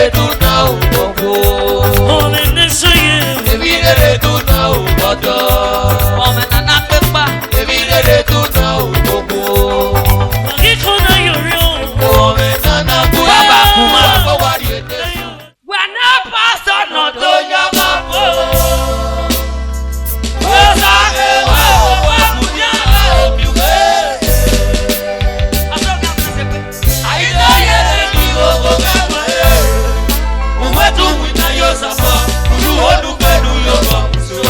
Evidere tu na ubongo. Ome nesoye. Evidere tu na ubodo. Ome nana pepa. Evidere tu na ubongo. Magikona yorio. Ome nana kuya. Baba kuma. Wana pastor no to yamabo. Osage wa obakunya obiwe. Asoka msepe. Aida yere ni gogo kama e. Uwetu wina yosafo. Ulu onu kenu yoba muso.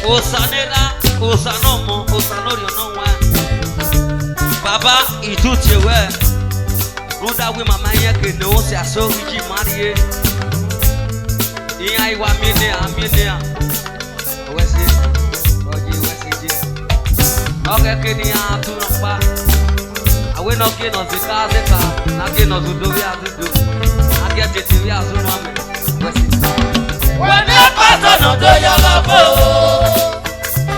Osanera, osanomo, osanorio no wa. Baba ituchewe. Ruda we mama yake no se aso wiji marie. Iya iwa mine amine. Wesi. Oji wesi ji. Oke kini atu npa. Awe no ke no zika. Na ke no zudowi azudo. Na ke tetiwi azunu ame. Wesi. Wana pastor no to yamabo.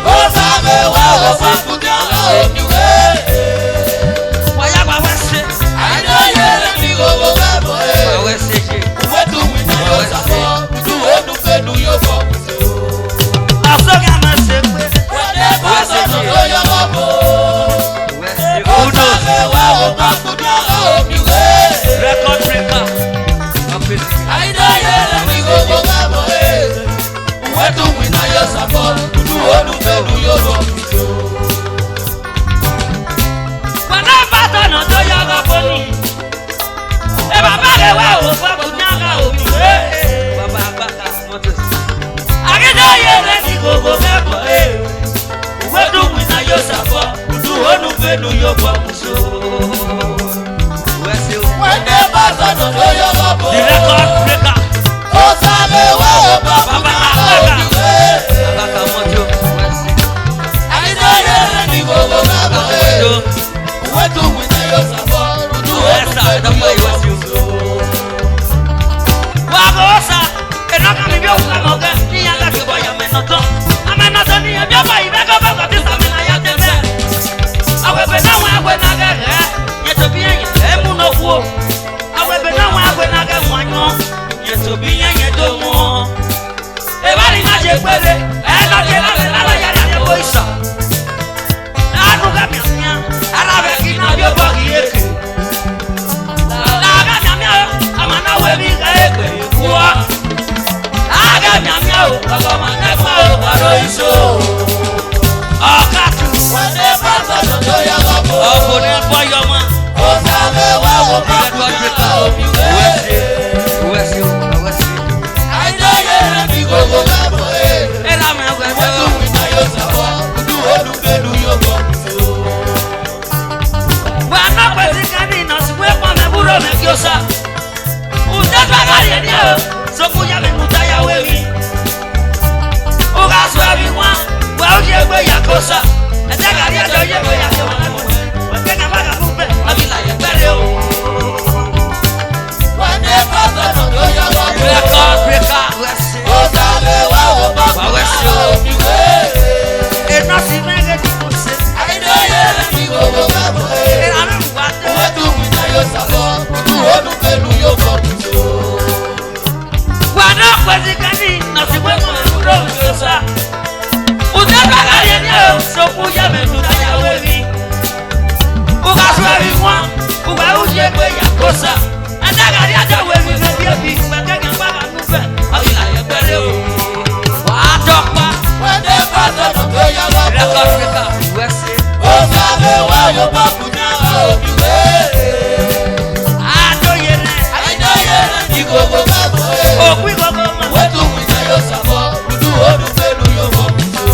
Osage wa obakunya obiwe. Waya wa wesi. Aida yere ni gogo kama e. Wa wesi ji. Uwetu wina yosafo. Ulu onu kenu yoba muso. Asoka msepe. Wana pastor no to yamabo. Wesi. Osage wa obakunya obiwe. Record breaker. Aida yere ni gogo kama e. Uwetu wina yosafo. Ulu onu kenu yoba muso. Wana pastor no to yamabo ni. E baba le wa o fa kunyaga omiwe. Baba Abaka Motors. Agida yere ni gogo mebo e. Uwedu wina yosafo. Udu onu fenu yobo muso. West Hill. Wende pastor no to yamabo. The record breaker. Osage wa obakunya obiwe. Abaka Motors. West Hill. Aida yere ni gogo kama e. Uwetu wina yosafo. Ulu onu kenu yoba muso. Wagosa. Enoka mi bio ukamoge. Ni yanga kibo ya menoto. Amenoto ni ya biaba ibeko beko tisa mina ya teme. Awebe na wagwe na gere. Yetobi yenye emu no kuo. Awebe na wagwe na ge mwanyo. Yetobi yenye domo. Ebali na jekwele. Eno kela lala ya na yebo isa. Anuga miamia. Arabe kina bio bagi yeke. Laga miamia. Amana webi ga ekwe kuwa. Aga miamia o. Kagoma nekwa o. Aro iso. Okatu. Wende pastor no to yamabo. Ọkọ ní Fọyọmọ. Osage wa obakunya obiwe. West Hill. West Hill. Aida yere ni gogo kama e. Ela mi agwe Uwetu ẹgbẹ́ wina yosafo. Ulu onu kenu yoba muso. Wana kwezi kani nasiwe kwa meburo mekiosa. Utetwa kari enye o. Soku ya menuta ya wewi. Uga suevi wa. Wa uje kwe ya kosa. Ete kari ya doye kwe ya kewa na mwe. Wekena baka kumbe. Abila ya pere o. Wende pastor no to yamabo. record breaker. West Hill. Osage wa obakunya obiwe. Eno si mege di kuse. Aida yere ni gogo kama e. Eno mkwate. Uwetu wina yosafo. Ulu onu kenu yoba muso. Wana kwezi kani nasiwe kwa meburo mekiosa. Utetwa kari enye o. Soku ya menuta ya wewi. Uga suevi wa. Uga uje kwe ya kosa. Ete kari ya doye wewi mebi. Wekena baka kumbe. Abila ya pere o. Wàádọ́pá. Wende pastor no to Record yamabo. breaker. West Hill. Osage wa obakunya obiwe. Adoyere. Aida yere ni gogo kama e. Òkú ìkọ̀kọ̀ mọ̀. Uwetu wina yosafo. Ulu onu kenu yoba muso.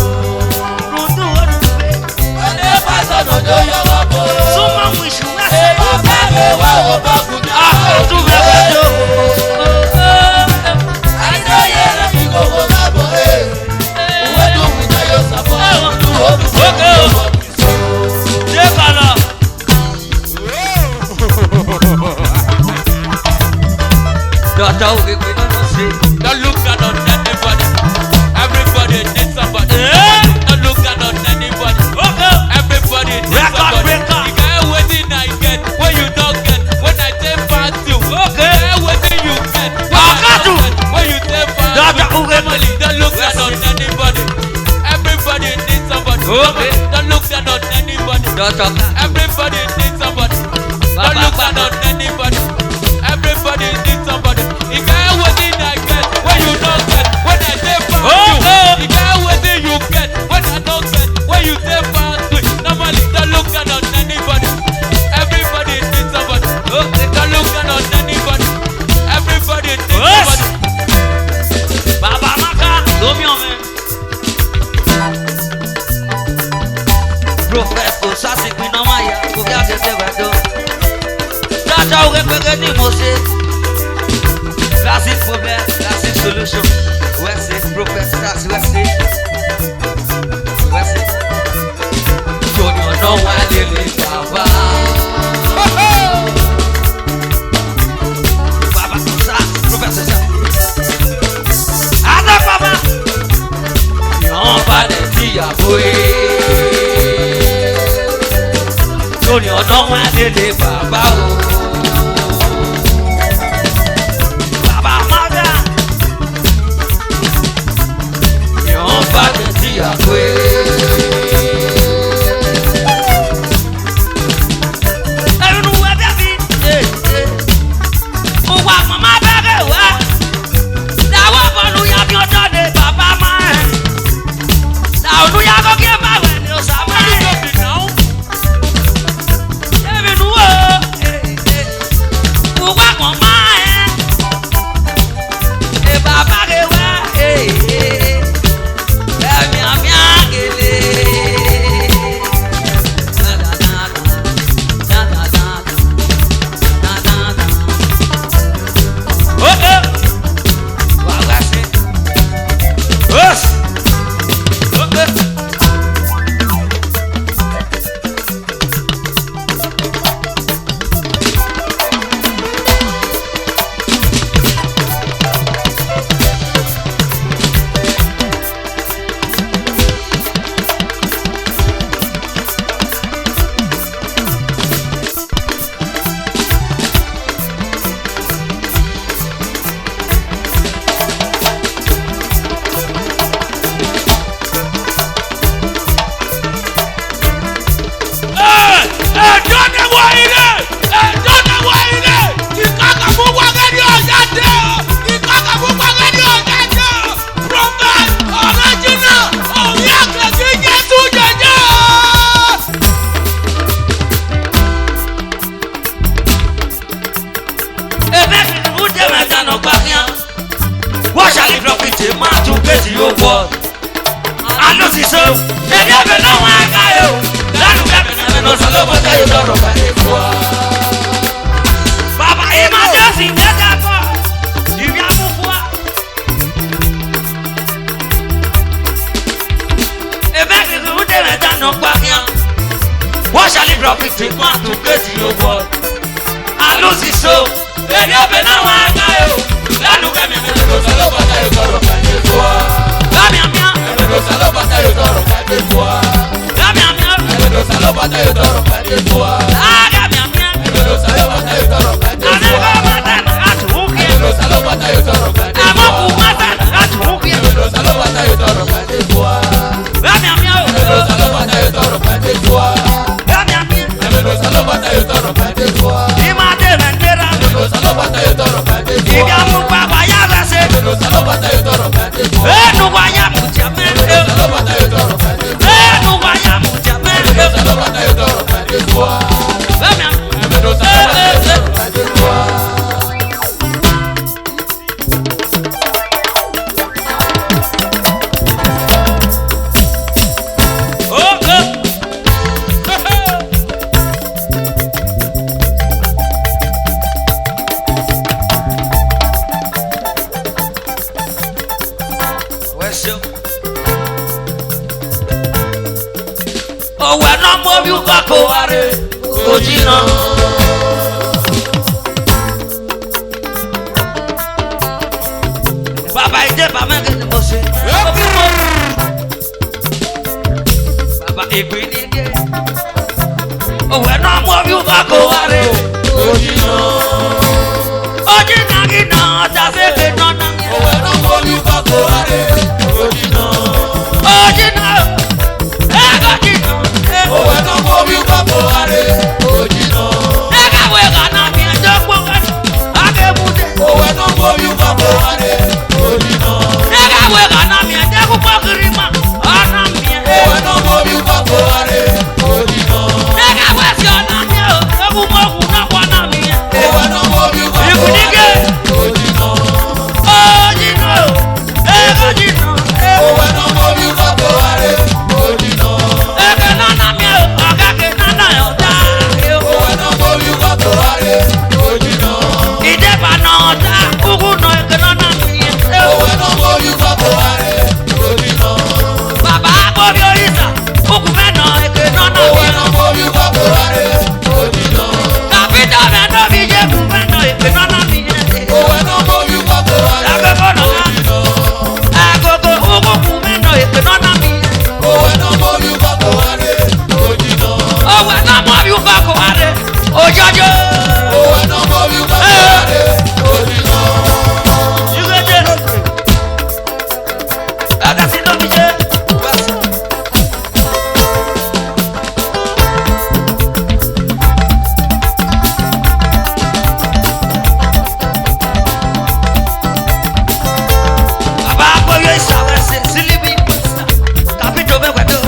Rùdú olùgbé. Wende pastor no to yamabo. Súnmọ́ mú ìṣúwẹ́sẹ̀. Osage wa obakunya Doctor, we don't say. Don't look down on anybody. Everybody needs somebody. Don't look down on anybody. Everybody needs somebody. You get everything I get when you don't get. When I take part you, get everything you get. When you take part family, don't look down on anybody. Everybody needs somebody. Don't look down on anybody. Doctor, Everybody needs somebody. Don't look down on anybody. Everybody needs somebody. You get everything I get when you don't get. When I take part you, you get everything you get when I don't get. When you take part me, normally don't look down on anybody. Everybody needs somebody. Don't look down on anybody. Everybody needs somebody. Baba Maka, Domio me. Professor Sassi Pinamaya, who got the Sevedo. That's how we get the Moses. Classic problem, classic solution. West it, Professor Sassi, West it. West it. Don't you know why they live, Baba? Baba Sassi, Professor Sassi. Ada Baba. Yon pa de ti a boy. Don't you know why they live, Baba? Baba Maka. Yon pa de ti a boy. Everyone who ever been. Who want mama bege wa? That one for New York, your daughter, Baba man. Now New York go give my when you somebody now. Everyone who want mama. Baba ge wa, gele. Da da da da da da da da da. Wa wa se. What shall it profit a man to get your word? I know this so. They never know where I go. Never know so much I don't know where Baba, emergency, that's a call. You are move. A baby who never no back here. What shall it profit a man to get your word? I know this so. They never know where I go. Oh, we're not more you got Ojina. bàbá ìjẹba mẹ́kẹ́ ni mo ṣe. Bàbá ìgbín ní gé. Òwe náà mú orí wá kó wá rè. Ojina. Ojina kí náà ọjà fèké náà náà mi. Òwe náà mú orí wá kó wá rè. Ojina. Ojina ẹ̀ka jìnnà. Òwe náà mú orí wá kó wá rè. Ojina. Ẹ̀ka wo ẹ̀ka náà mi ẹjọ́ pọ̀ kẹ́nu. Akébúdé. Òwe náà mú orí wá kó wá rè. Ojina. Ẹ̀ka wo ẹ̀ka náà mi ẹjọ́ púpọ̀ kiri mọ́. Ọ̀nà mi ẹ̀. Òwe náà mú orí wá kó wá rè. Ojina. Ẹ̀ka wo ẹ̀sìn ọ̀nà mi ẹ̀ o. Ẹ̀kú mọ́ òkú náà wọ́n náà mi ẹ̀. Òwe náà mú orí wá kó wá Ìkùdíkè. rè. Ojina. Ojina o. Ẹ̀ka jìnnà. Òwe náà mú orí wá kó wá rè. Ojina. Ẹ̀ka náà náà mi ẹ̀ o. Ọ̀gá kè náà náà ẹ̀ ọ̀dà. Òwe náà mú orí wá kó wá rè. Ojina. Ìdẹ́bà náà ọ̀dà. Kúkú náà ẹ̀ka náà náà mi ẹ̀. Òwe náà mú orí wá kó wá rè. Ojina. Bàbá akọ́bí oríṣà. Kúkú mẹ́nà ẹ̀ka náà náà mi Òwe ẹ̀. náà mú orí wá kó wá rè. Ojina. Kàpítà mẹ́nà mi jẹ́ kú mẹ́nà ẹ̀ka náà náà mi ẹ̀. Òwe náà mú orí wá kó wá rè. Lágbègbè náà. Ojina. Agogo kúkú mẹ́nà ẹ̀ka náà náà mi ẹ̀. Òwe náà mú orí wá kó wá rè. Ojina. Òwe náà mọ̀ bí ó bá kó wa dé. Ojoojó. Òwe náà mú orí wá kó wá rè. Ojina. Ìrèdè. Ẹ̀ka sí ló mi jẹ́. Bàbá akọ́yọ̀ ìsàwẹ̀sẹ̀ sílíbì pẹ̀sà. Kàpítà mẹ́wẹ̀ẹ́dọ́.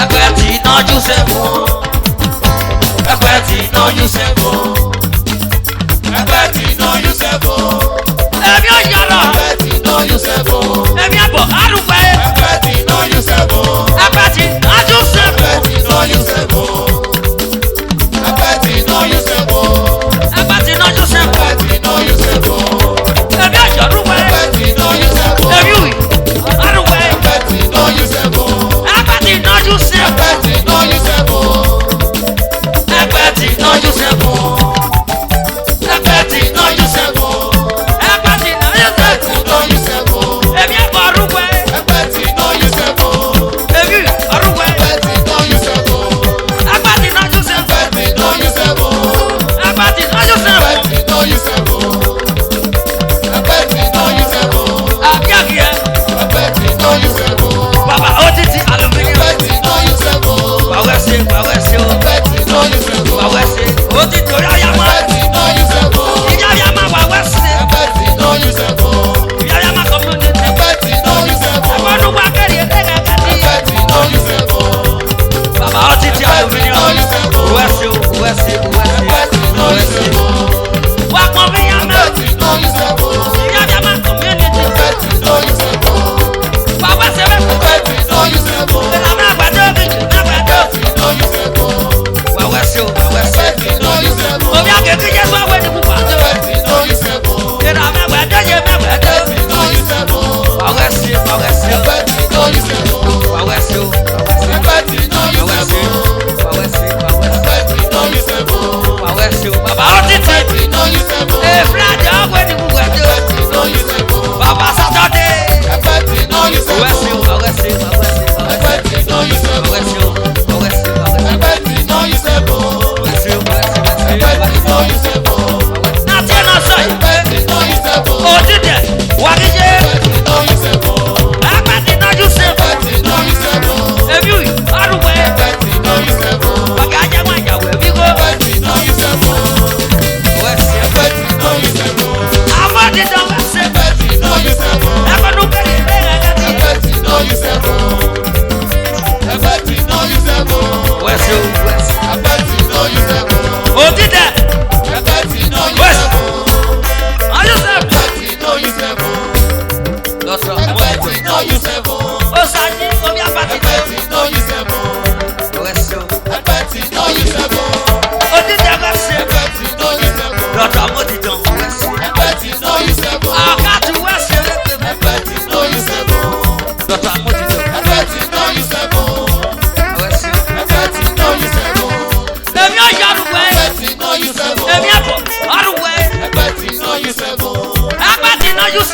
Ẹgbẹ́ tí iná jù sẹ́fún. Ẹgbẹ́ tí iná jù sẹ́fún. Ẹgbẹ́ tí iná yóò ṣẹ́gun. Ẹbí ọ̀yọ́rọ̀. Ẹgbẹ́ tí iná yóò ṣẹ́gun. Ẹbí àbọ̀ àrùpẹ́. Ẹgbẹ́ tí iná yóò ṣẹ́gun. Ẹgbẹ́ tí iná jù sẹ́fún. Ẹgbẹ́ tí iná yóò ṣẹ́gun. Ẹgbẹ́ tí iná yóò ṣẹ́gun. Ẹgbẹ́ tí iná jù sẹ́fún. Ẹgbẹ́ tí iná yóò ṣẹ́gun. Ẹbí ọ̀yọ́rùpẹ́. Ẹgbẹ́ tí iná yóò ṣẹ́gun. Ẹbí òyì. Àrùpẹ́. Ẹgbẹ́ tí iná yóò ṣẹ́gun. Ẹgbẹ́ tí iná jù sẹ́fún. Ẹgbẹ́ tí iná yóò ṣẹ́gun. Ẹgbẹ́ tí iná jù sẹ́fún.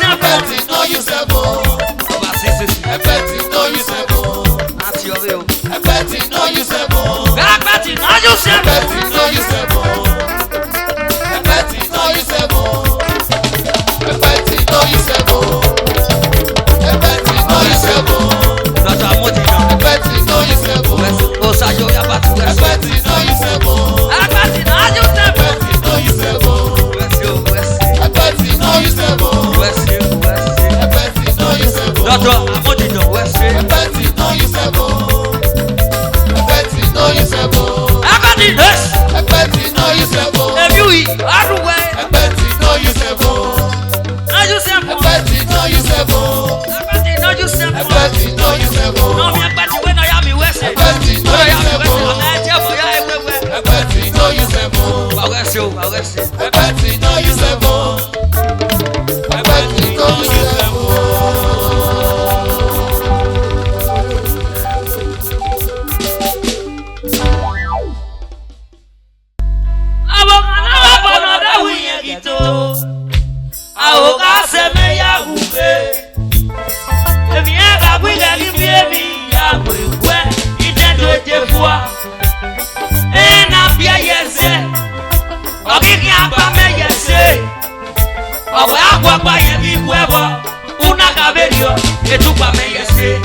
Ebeti no you sebo. Ebeti no you sebo. That's your view. Ebeti no you sebo. Ebeti no you sebo. Ebeti no you sebo. Ebeti no you sebo. Ebeti no you sebo. Ebeti no you sebo. Dr. Amodina. Ebeti no you sebo. Osayo Yabatu. Ebeti no you sebo. Ebeti no you sebo. Ebeti no you sebo. Ebeti no you sebo. Ebeti no you sebo. Dr. Amodina. Ebeti no you sebo. Ebeti no you sebo. Ebeti no. Ebeti no you sebo. Ebi aruwe. Ebeti no you sebo. No you sebo. Ebeti no you sebo. Ebeti no you sebo. Ebeti no you sebo. No mi ebeti we no ya mi wese. Ebeti no you sebo. Ameje bo ya ewewe. Ebeti no you sebo. Awese o, awese. Ebeti no you sebo. Ebeti no you sebo. Abo kana wa bono da wiye gito. Awo ka se me ya ube. Emi e ga gwi ga gi bi emi ya gwe gwe. Ide do je fua. E na bia yese. Ogigi apa me yese. Owe agwa gba ye bi gwebo. Una ga berio etupa me yese.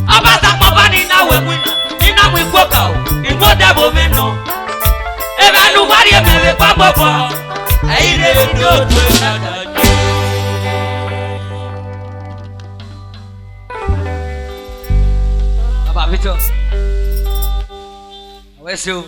Abata mo ba ni na we gwina. Ni na we gwoka o. Igbo debo me no. Ebe nu wari emebe pa bobo. Ayi re ni o to dada. Baba Victor. Awese o.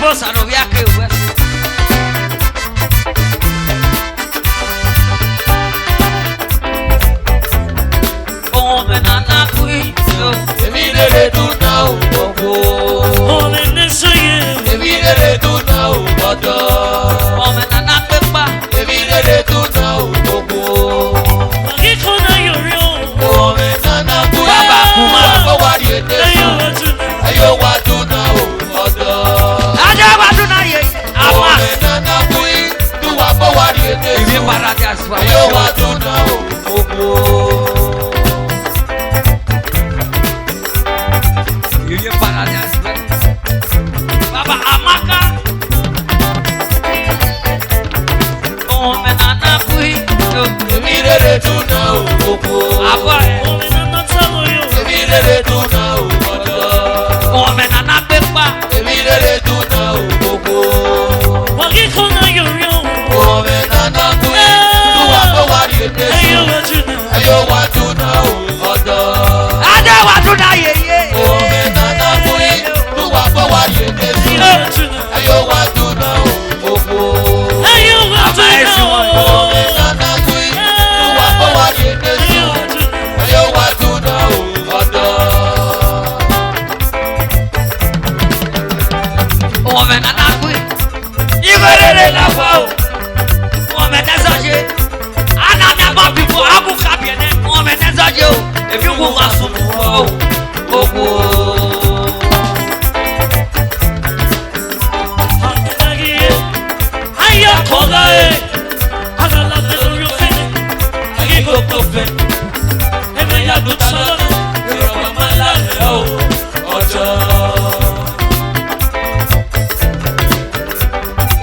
bossa no via que o homem na cuido Evidere tu na ubogo. Homem nesse eu. Evidere tu na ubodo. homem na pepa Evidere tu na ubogo. Aqui com a Yorio. Ome nana kui. Baba kuma. Baba wari ete. Ayo watu na ubodo. aja watu na ye ama Ome nana kui. Tu wapa wari ete. ibi para de aswa Ayo watu na ubogo. ibi para de aswa baba amaka homem na cuido Evidere tu na ubogo. agora Homem na Samoyo. Evidere tu na ubodo. homem na pepa Evidere tu na ubogo. Aqui com a Yorio. Ome nana kui. Tu wapa wari ete. Ayo watu na ubodo. aja watu na ye Ome nana kui. Tu wapa wari ete. Ayo watu na ubogo. Ome nana kui. Tu wapa wari ete. Ayo watu na ubodo. homem na cuido iberere la fao homem desaje ana na bombi fo abu kabiene homem desaje o ebi wo asumu o ogo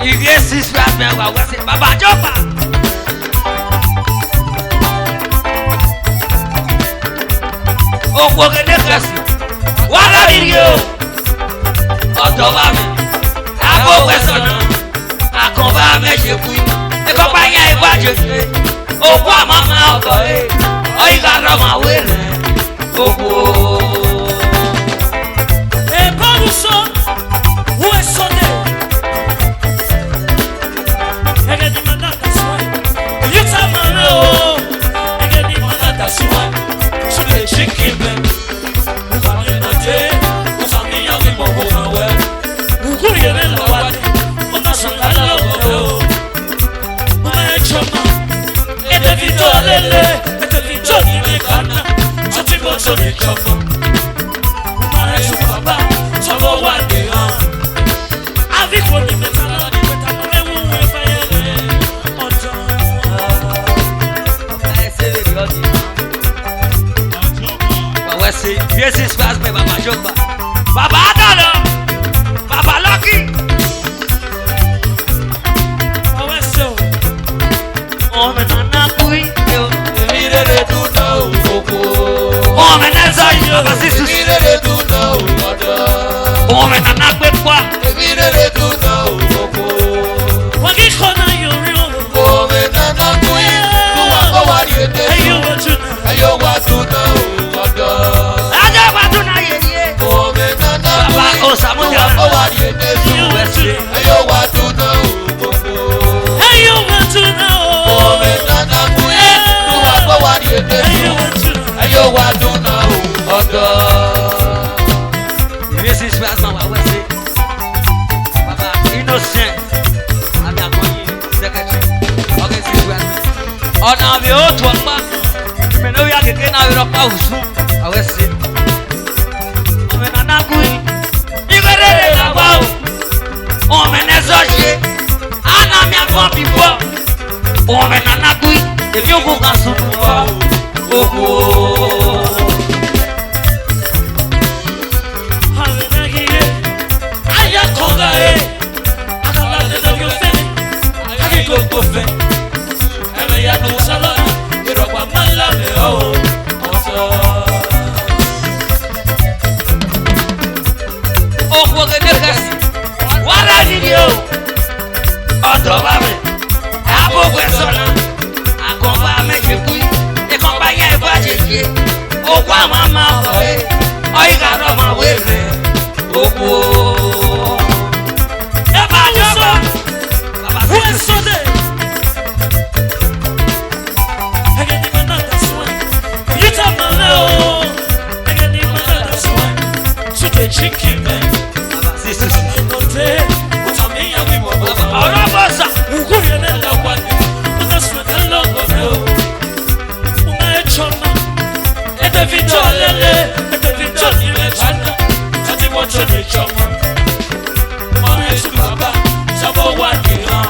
ibi esi swas me wa wese baba jopa ogo gede kasi wala video odo ba mi abo wesona akoba meje ku e ko pa yan igbaje ogo amama ogo e oyi ga ro ma were ogo Jesus faz me baba joga baba adalo baba lucky homem na cui Evidere tu na ubogo. homem na zai baba sisu Evidere tu na ubodo. homem na pepa Evidere tu na ubogo. Ome nana kui. Tu wapa wari ete. Ayo watu na ubodo. aja watu na ye Ome nana baba kui. o samu Tu ya wapa wari ete. Ayo watu na ubogo. Ome nana kui. Tu wapa wari ete. Ayo watu na ubodo. Jesus faz me wa wese baba innocent ami akoyi secretary okay Jesus faz ona bi o to pa me no ya keke na bi ro pa usu awese ome nana kui iberere la wa o ome nezo je ana mi afon before ome nana kui ebi ogun kan sun wa ogo ogo gede kasi wala ni o odo ba mi abo gwesona akomba meje ku e komba ye ba jeje ogo amama o e oyi ga ro ma were ogo tó lè jọmọ. Ọmọ ètò bàbá sábà wà nìyàn.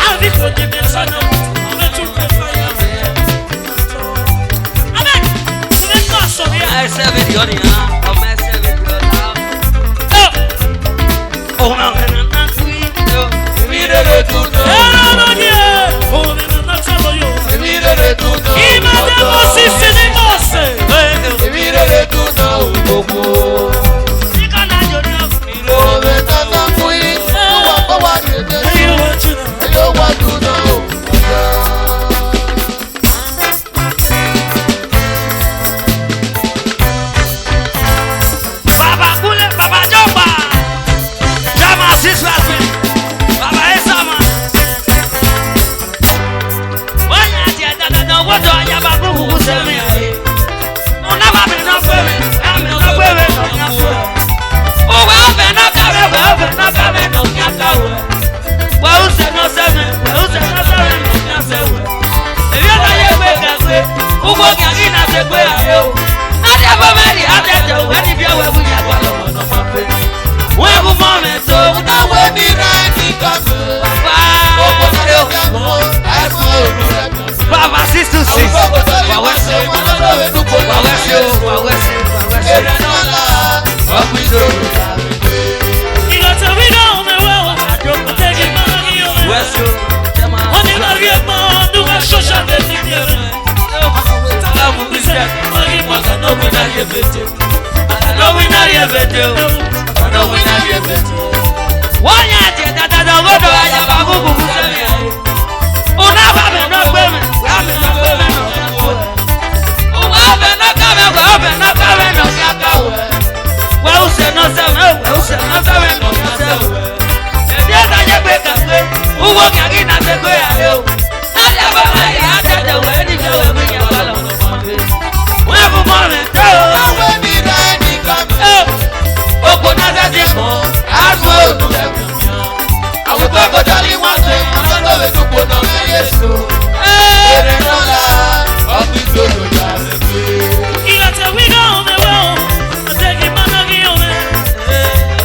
Àbí kò ní mi sánà, ọmọ ètò kẹfà yà rẹ̀. Abẹ́ ìwé náà sọ ní ẹ̀. Ẹsẹ̀ mi di ọ̀nì yàn, ọmọ ẹsẹ̀ mi di ọ̀nà. Òun náà kẹ́nà náà kú yìí. Èmi rere tuntun. Ẹ̀rọ ọmọ ni ẹ̀. Òun náà náà sábà yóò. Èmi rere tuntun. Ìmọ̀lẹ́ mọ̀ sí sinmi mọ̀ sẹ̀. Èmi rere tuntun gbogbo. Ìkànnì àjò ní ọkùnrin. Òwe kankan fún yín. Wọ́n kọ́ wá ní èdè sí. Ẹ̀yin wọ́n jìnnà. Yóò wá tuntun o. Baba Kule, Baba Jomba, Jama Siswasi, Baba Esama. Wanya tia dada wodo ayaba kuku semi aye. Una ba me no fe me, me no fe me no nya fe. O we ofe no ka me no nya ka we. Wa u se no se me no nya se we. Ebi o ye gbe ka gbe, ugbo ki ani na se gbe aye o. Ade ba me ri ade je o, eni bi o we bu nya kwa lo no ma fe. Wọ́n kú mọ́ mi tó. Náwó ní rẹ́ẹ̀dì kankan. Gbogbo sáré òkú ẹ̀fọ́ òru rẹ̀ kan. Bàbá 626. Gbogbo sáré Wàwẹ́ sí o. Ọlọ́dọ̀wé dúpọ̀ Wàwẹ́ sí o. Wàwẹ́ sí o. Wàwẹ́ sí o. Èrè náà la ọ̀pìn ìṣòro ìyàwó. Ìgbàtà wí náà mi wẹ́ o. Àtẹ̀gì máa ń yọ ẹ̀. Wẹ́sì o. Wọ́n ní máa rí ẹ̀pọ̀ ọdún wa ṣọ́ṣà lẹ́sìn ní ẹ̀rọ. Salamu Christian. Wọ́n ní mọ̀ kàn lówí náà yẹ bẹ̀tẹ̀. Lówí náà yẹ bẹ̀tẹ̀ o. Lówí náà yẹ bẹ̀tẹ̀. Wọ́n yàn àti ẹ̀dàdàdà wọ́dọ̀ ayaba kúkú sẹ́mi ayé. Una bá mi náà gbé mi. Wá mi náà gbé mi náà yẹ kó ẹ̀. Òun ọbẹ̀ náà ká mi kọ́ ọbẹ̀ náà ká mi nà kí á ká wẹ̀. Wẹ́ ó sẹ̀ náà sẹ́mi. Wẹ́ ó sẹ̀ náà sẹ́mi náà yẹ sẹ́mi. Ẹ̀dí ẹ̀dá yẹ gbé kàgbé. Owó kàkí náà ṣe gbé ayé o. Láti ẹ̀bá máa yẹ àtẹ̀tẹ̀ wẹ̀ ní ìjọ wẹ̀ mí yẹn wà lọ́wọ́ fún mi. Wọ́n kú mọ́ mi tó. Náwó ní rẹ́ẹ̀dì kankan. Òpó náà ṣe ti mọ̀. Àgbo òru rẹ̀ kan. Àwọn tó kọjá ní wọ́n ṣe ọlọ́dọ̀wé dúpọ̀ náà ní Yéṣu. Èrè náà la ọ̀pìn ìṣòro ìyàwó. Ìgbàtà wí náà mi wẹ́ o. Àtẹ̀gì máa ń yọ ẹ̀.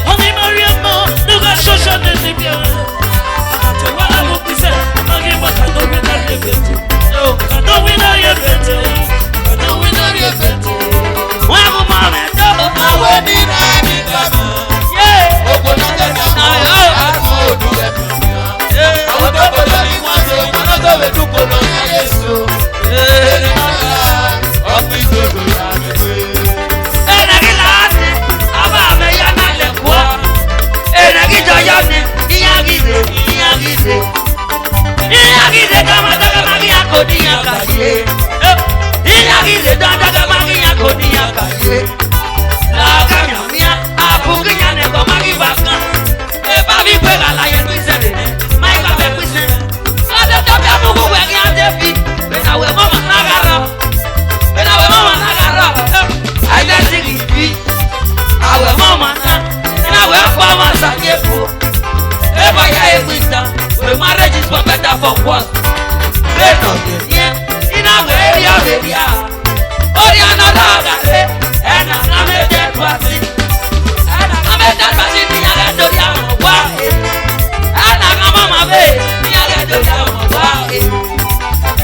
Wọ́n ní máa rí ẹ̀pọ̀ ọdún wa ṣọ́ṣà lẹ́sìn ní ẹ̀rọ. Àtẹ̀wá àwọn kìsẹ̀. Wọ́n ní mọ̀ kàn lówí náà yẹ bẹ̀tẹ̀. Kàn lówí náà yẹ bẹ̀tẹ̀. Kàn lówí náà yẹ bẹ̀tẹ̀. Wọ́n kú mọ́ mi tó. Náwó ní rẹ́ẹ̀dì kankan. Gbogbo náà kẹ́kẹ́ mọ́ àgbo òru rẹ̀ kan. Àwọn tó kọjá ní wọ́n ṣe ọlọ́dọ̀wé dúpọ̀ náà ní Yéṣu. Èrè náà la ọ̀pìn ìṣòro ìyàwó. Enegi laati, aba me ya na le kwa. Enegi joyo ni, iyagide. Iyagide kama daga magi akodi akaye. Iyagide daga magi akodi akaye. Laga nyamia, abugi nyane ko magi baka. Eba mi pega la ye twisere, mai ka be twisere. Ade tabia mugu we gi ade fi, bena we mama nagara. Ade sigi fi, awe mama na, ina we kwa masanye po. Eba ya ekwita, we marriage is for better for worse. They no dey here, ina we area. Ori another gare, ena na me dead party. Ena na me dead party, ni aga do ya mo wa. Ena na mama be, ni aga do ya mo wa.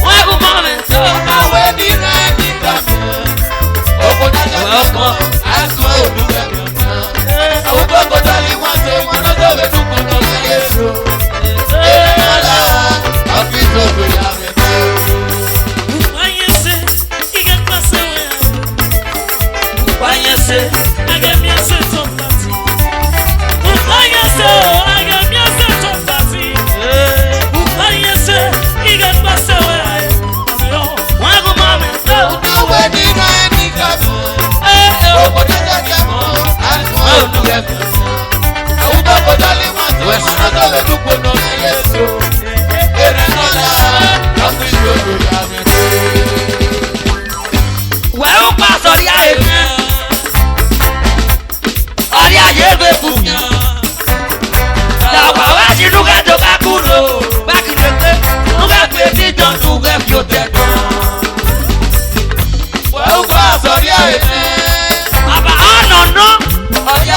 Wọ́n kú mọ́ mi tó. Náwó ní rẹ́ẹ̀dì kankan. Gbogbo náà kẹ́kẹ́ mọ́ àgbo òru rẹ̀ kan. Àwọn tó kọjá ní wọ́n ṣe ọlọ́dọ̀wé dúpọ̀ náà ní Yéṣu. Èrè náà la ọ̀pìn ìṣòro ìyàwó. Náwó ní rẹ́ẹ̀dì kankan. Gbogbo náà kẹ́kẹ́ mọ́ àgbo òru rẹ̀ kan. Àwọn tó kọjá ní wọ́n ṣe ọlọ́dọ̀wé dúpọ̀ náà ní Yéṣu. Èrè náà la ọ̀pìn ìṣòro ìyàwó. Wẹ́ ó pa sọ̀rí àyè mi. Ọ̀rí àyè gbé fún mi. Làwọn wá sí lúgẹ́ tó ká kúrò. Báàkì lè pé lúgẹ́ pé dídán lúgẹ́ fi ó tẹ̀ tán. Wọ́n gbọ́ àsọ̀rí àìní. Bàbá ọ̀nà náà. Ọ̀yá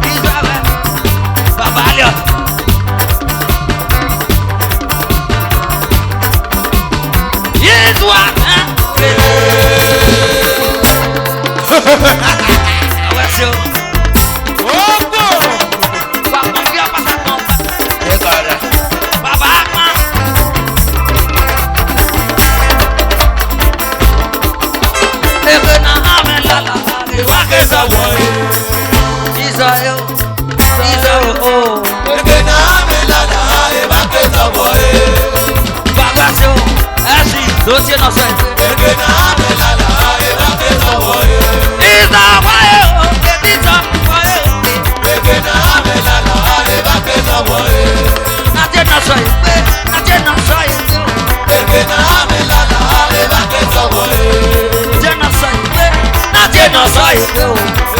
Israel, Sotie no so. Eke na amelala eba ke sowo e. Isa wae o. Isa wae o. Eke na amelala eba ke sowo e. Natie no so. Natie no so. Eke na amelala eba ke sowo e. Natie no so. Natie no so.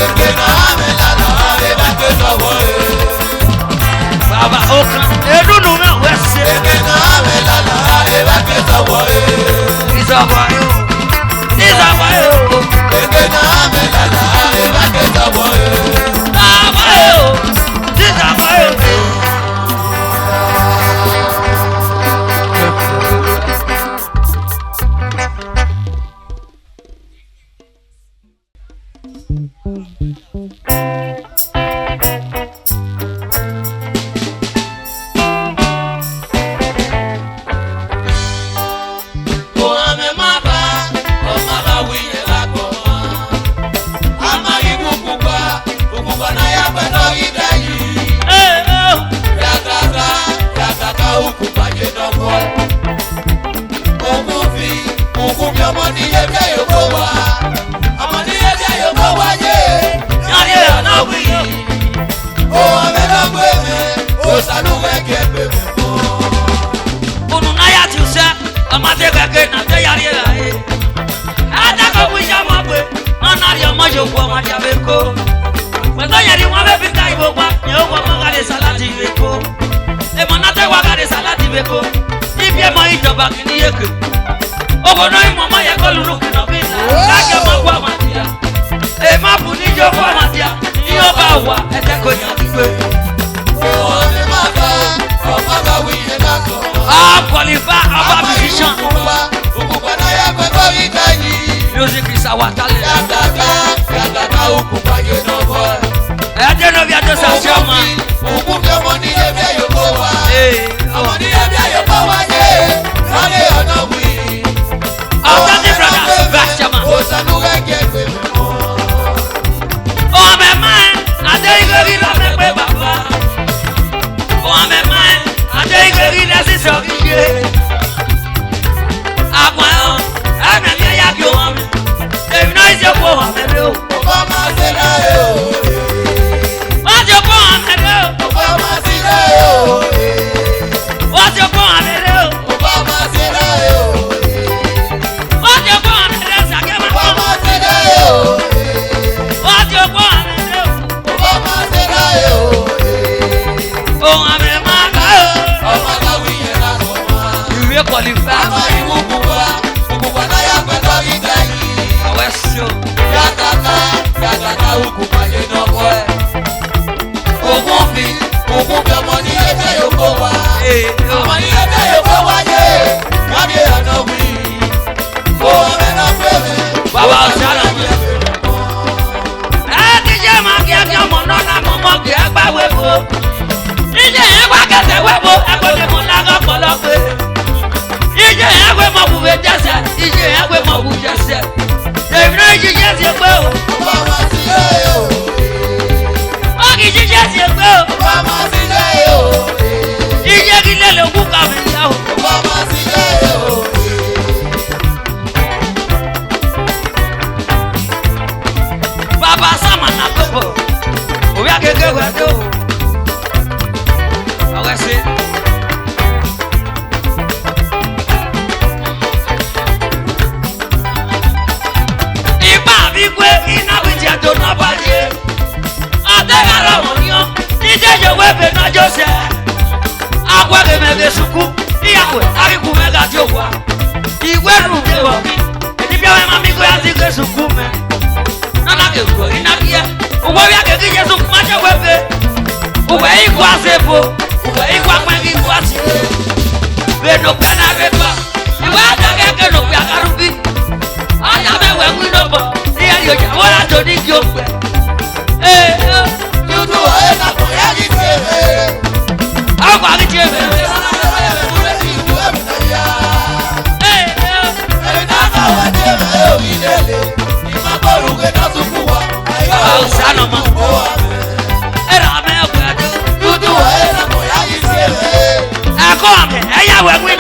Eke na amelala eba ke sowo e. Baba oka. Edunu na wese. Eke na amelala eba ke sowo e. Isa wae o. Isa wae o. Eke na amelala eba ke sowo e. Wae o. Isa wae o. Music is our talent. Come, hey, I will win.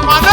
Mane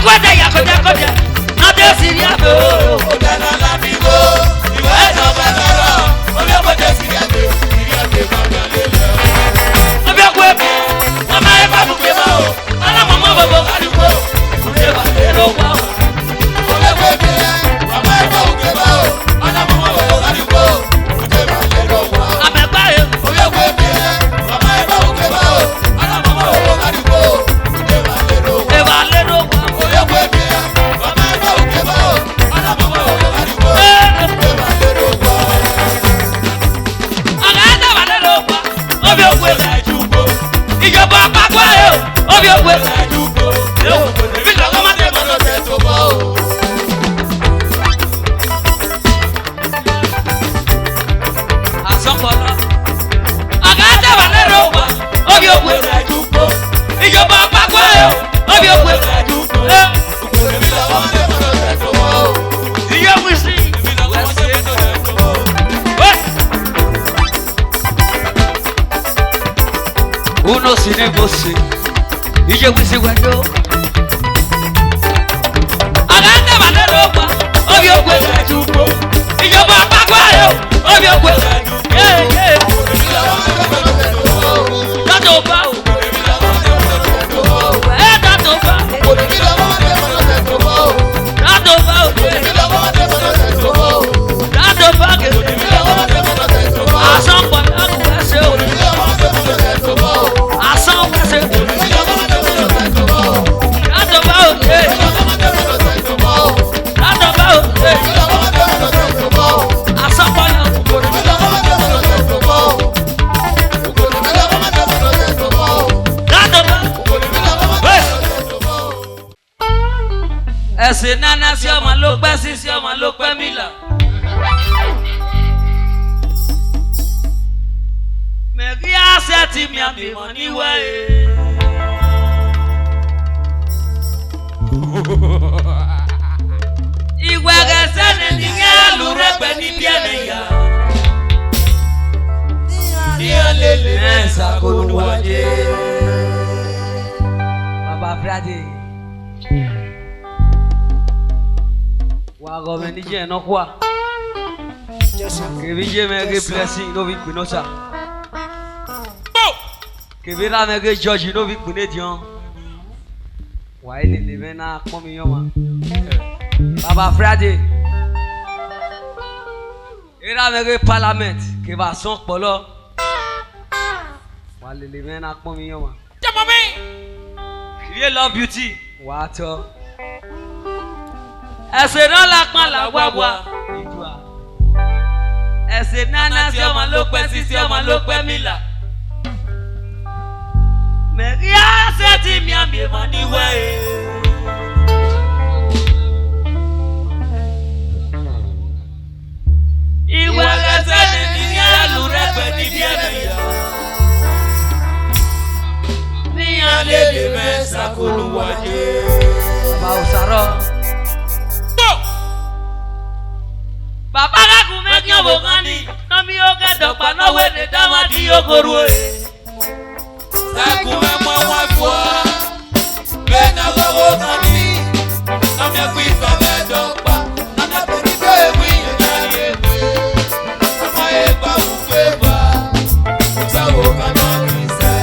akwete ya koja koja na de siria be o Ogana lamigo, iwe no benero. Obi oboje siriate, siriate magalele. obi okwe mama e babu ke ba o ala mama bobo adugo ode ba le ro wa Obi oboje, mama eba ukeba o. Ana mama wo adugo, ode ba le ro wa. amegba e Obi oboje, mama eba ukeba o. Ana mama wo adugo, ode ba le ro wa. e ba le ro wa Obi oboje, mama eba ukeba o. Ana mama wo adugo, ode ba le ro wa. aga da ba le ro wa obi okwe Ejugo, ijoba papwa e obi okwe ejugo. Ebi lọ́kọ́ má dé mọ́tò tẹ̀ tó bọ́ o. asopolo aga da ba le ro wa obi okwe Ejugo, ijoba papwa e obi okwe ejugo. Ebi lọ́kọ́ má dé mọ́tò tẹ̀ tó bọ́ o. iyo wisi Ebi lọ́kọ́ má dé mọ́tò tẹ̀ tó bọ́ o. uno sine bosi ije wisi wendo aganda balero kwa obi okwe Ejugo, ijoba apagwa yo obi okwe eh ebi lọ́kọ́ má dé mọ́tò tẹ̀ tó bọ́ o. tato ba o Ebi lọ́kọ́ má dé mọ́tò tẹ̀ tó bọ́ o. tato ba Ebi lọ́kọ́ má dé mọ́tò tẹ̀ tó bọ́ o. tato ba o Ebi lọ́kọ́ má dé mọ́tò tẹ̀ tó bọ́ o. tato ba ke Ebi lọ́kọ́ má dé mọ́tò tẹ̀ tó bọ́ o. asan pa aku ese o Ebi lọ́kọ́ má dé mọ́tò tẹ̀ tó bọ́ o. asan ese Ebi lọ́kọ́ má dé mọ́tò tẹ̀ tó bọ́ o. tato ba o Ebi lọ́kọ́ má dé mọ́tò tẹ̀ tó bọ́ o. tato ba o Ebi lọ́kọ́ má dé mọ́tò tẹ̀ tó bọ́ o. asan pa aku Ebi lọ́kọ́ má dé mọ́tò tẹ̀ tó bọ́ o. Ebi lọ́kọ́ má dé mọ́tò tẹ̀ tó bọ́ o. tato ba Ebi lọ́kọ́ má dé mọ́tò tẹ̀ tó bọ́ o. ẹsẹ̀ nana sí ọmọ ló pẹ́ sí sí ọmọ ló pẹ́ mílà. mẹ̀rí àṣẹ tí mi àbìmọ̀ níwẹ̀ ẹ́. ìwé ẹsẹ̀ ni nìyẹn àlùrẹ́gbẹ̀ níbi ẹ̀nìyà. Ní alẹ́lẹ́ mẹ́sà kò lù wáyé. Baba Friday. Wa gome ni je no kwa. Ke bi je me ge blessing no bi pino cha. Ke bi ra me ge George no bi pine dion. Wa ile le me na pon mi yan ma. Baba Friday. Era me ge parliament ke ba son polo. Wa le me na pon mi yan ma. Create love beauty. Wa to. ẹsẹ̀ náà la pọ́n là wá wá. Ìjùà. ẹsẹ̀ nana sí ọmọ ló pẹ́ sí sí ọmọ ló pẹ́ mílà. mẹ̀rí àṣẹ tí mi àbìmọ̀ níwẹ̀ ẹ́. ìwé ẹsẹ̀ ni nìyẹn àlùrẹ́gbẹ̀ níbi ẹ̀nìyà. ní alẹ́lẹ́ mẹ́sà kò lù wáyé. Baba Osaro. Bàbá kakùn méjì ọ̀bọ̀ kan ní nọ́bí ó kẹ́dọ̀pá náà wéde dáwọn tí yóò kóró ẹ̀. Sẹ́kù mẹ́mọ́ wọn fọ́. Bẹ́ẹ̀ náà lọ́wọ́ kan ní. Nọ́mí ẹ̀kú ìfẹ́ mẹ́jọ pa. Nọ́mí ẹ̀kú ìfẹ́ ìwé yẹn láyé pé. Ọmọ yẹn bá wù pé bá. Ìgbàwó kan náà kì í sẹ́.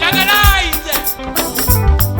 Legalize it.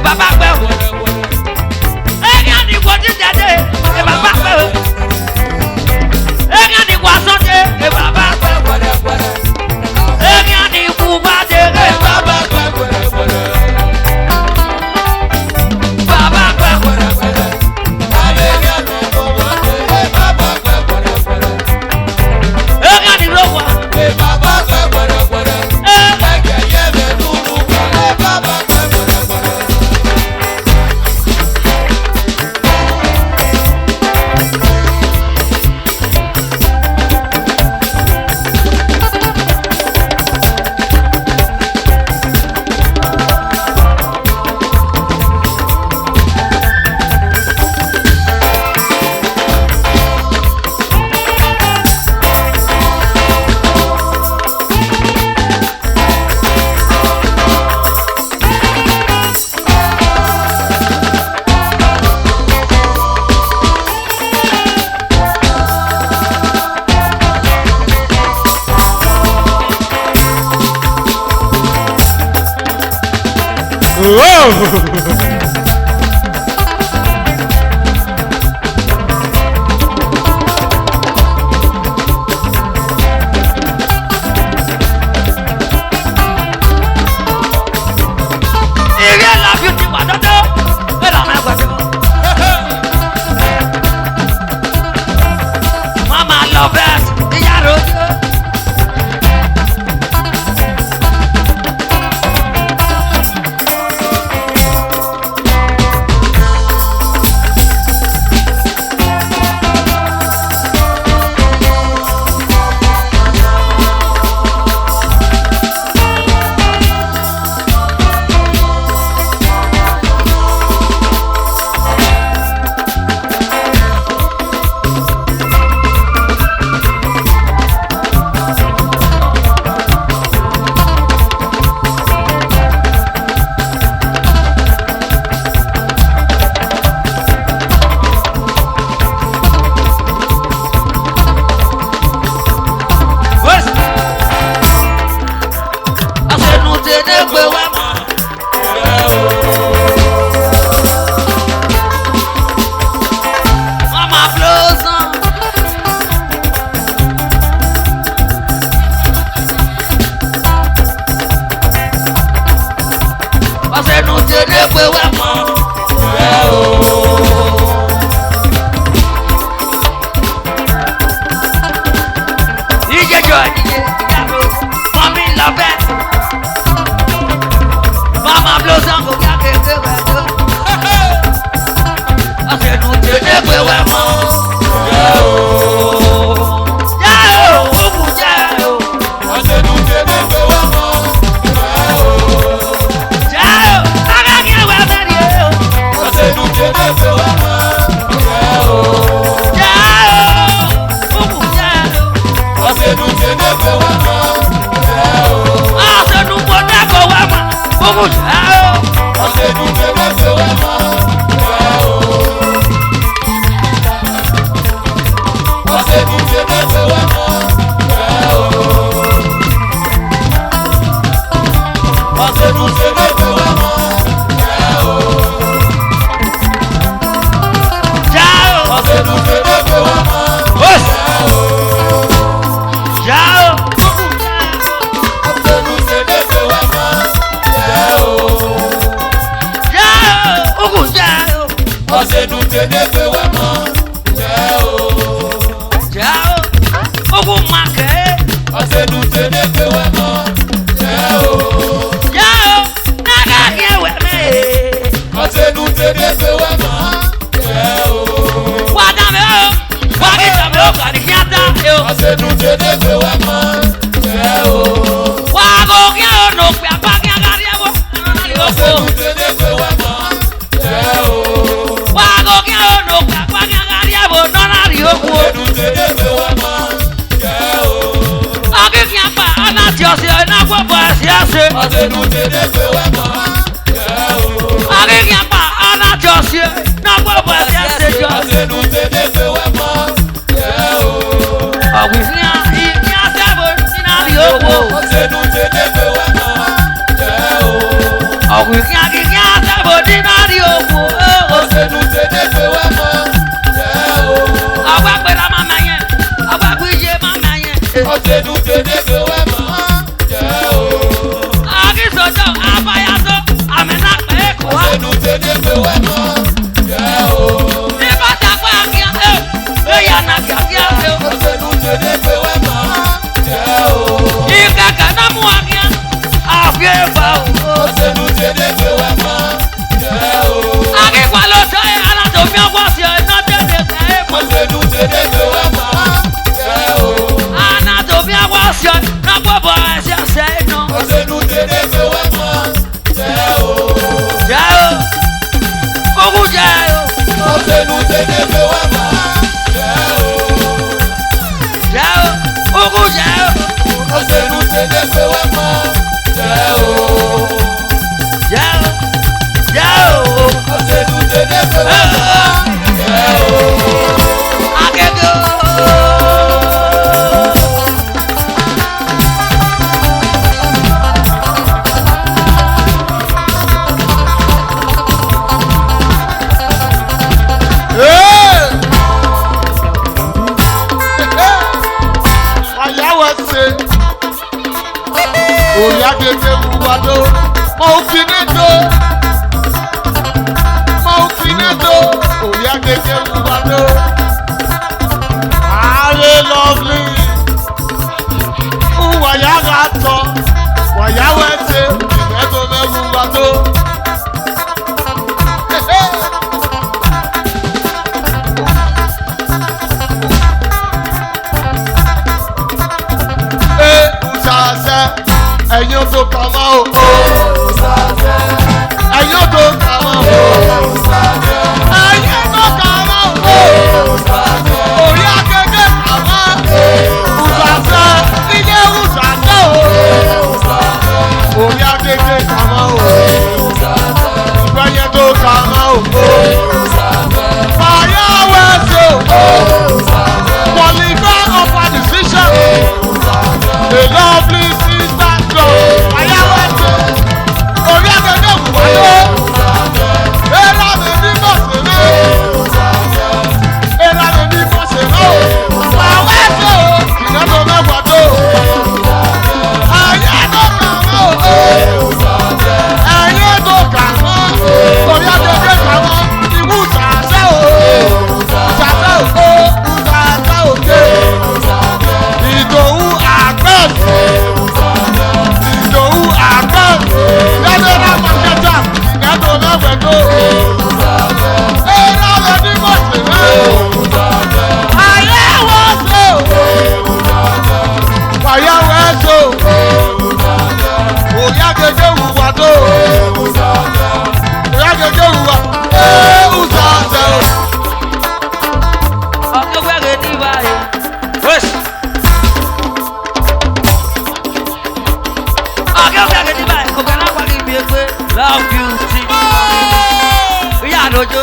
bàbá pẹ́ o. Èèyàn ní kò ti jáde, ẹ bàbá pẹ́ o. Èèyàn ní kò asọ́jẹ, ẹ bàbá pẹ́ o. Èèyàn ní kò wájẹ, ẹ bàbá pẹ́ o. Bàbá pẹ́ o. Èèyàn ní ló wà. We can't get out of Ọ̀sẹ̀nu tẹ̀lé pé wá mọ́ jẹ́ o. Ọgbà gbéra máa ma yẹn. Ọgbà gbígbé máa ma yẹn. Ọ̀sẹ̀nu tẹ̀lé pé wá mọ́ jẹ́ o. Akínsọ̀tọ̀ àbáyásọ àmì náà pé kò wá. Ọ̀sẹ̀nu tẹ̀lé pé wá mọ́ jẹ́ o. Ìbàdàn pa kíá ẹ̀yà náà kíákíá ẹ̀. Ọ̀sẹ̀nu tẹ̀lé pé wá mọ́ jẹ́ o. Ìkẹ̀kẹ̀ náà mú wa kíá. Àfi ẹ̀fà o. Ọ̀sẹ̀nu tẹ̀lé pé wá mọ́ jẹ́ o. Akíkwa ló sọ ẹ̀ anatomi ọgbà sí ẹ̀ náà tẹ̀lé ẹ̀ mọ̀. Ọ̀sẹ̀nu tẹ̀lé pé wá mọ́ jẹ́ o. Anatomi ọgbà sí ẹ̀ náà gbọ́ bọ̀ ẹ̀ sí ẹsẹ̀ ẹ̀ náà. Ọ̀sẹ̀nu tẹ̀lé pé wá mọ́ jẹ́ o. Jẹ́ o. Ogun jẹ́ o. Ọ̀sẹ̀nu tẹ̀lé pé wá mọ́ jẹ́ o. Jẹ́ o. Ogun jẹ́ o. Ọ̀sẹ̀nu tẹ̀lé pé wá mọ́ jẹ́ o. Jẹ́ o. Jẹ́ o. Ọ̀sẹ̀nu tẹ̀lé pé wá mọ́ jẹ́ o. Akẹ́kọ̀ọ́. Oyagege wubado, Maukinedo, Oyagege wubado, Are lovely, Uwayagato, Wayawese, Inedo me wubado. Ẹ̀yin tó kà máa o. Ẹ̀yin tó kà máa o. Ẹ̀yin tó kà máa o. Orí akẹ́kẹ́ kà máa. Ùsàsẹ́ ilé ùsàsẹ́ o. Orí akẹ́kẹ́ kà máa o. Ìgbẹ́yẹ tó kà máa o. Fàyà wẹ̀sẹ̀ o. Qualify of a decision. A lovely sister girl. Ayáwẹ́sẹ̀. Orí akẹ́kẹ́ wùwáyé. Era mi ní bọ̀sẹ̀rẹ̀. Era mi ní bọ̀sẹ̀rẹ̀. Àwẹ́sẹ̀ o. Ìnáwó mẹ́wàá tó. Ayé tó kà mọ́ o. Ẹyẹ tó kà mọ́. Orí akẹ́kẹ́ kà mọ́. Ìwú sàṣẹ́ o. Sàṣẹ́ o. Sàṣẹ́ òkè. Ìdòwú àgbẹ̀sì. Ìdòwú àgbẹ̀sì. Yẹ́dẹ́rẹ́ mọ̀kẹ́jà. Ìyàtọ̀ mẹ́fẹ̀ẹ́ tó. Ẹ̀rọ rẹ̀ ní mọ̀sẹ̀rẹ̀. Ayé wọ́n ṣe o. Wàyà wẹ́ ṣe o. Òyà gẹ́gẹ́ wùwà tó. Òyà gẹ́gẹ́ wùwà. Ùsà ṣe o. Ọ̀gbẹ́gbẹ́ ní báyìí. Wẹ́sì. Ọ̀gbẹ́gbẹ́ ní báyìí. Kò kàn náà pàdé ibi ẹgbẹ́. Love beauty. Ìyá àdójó.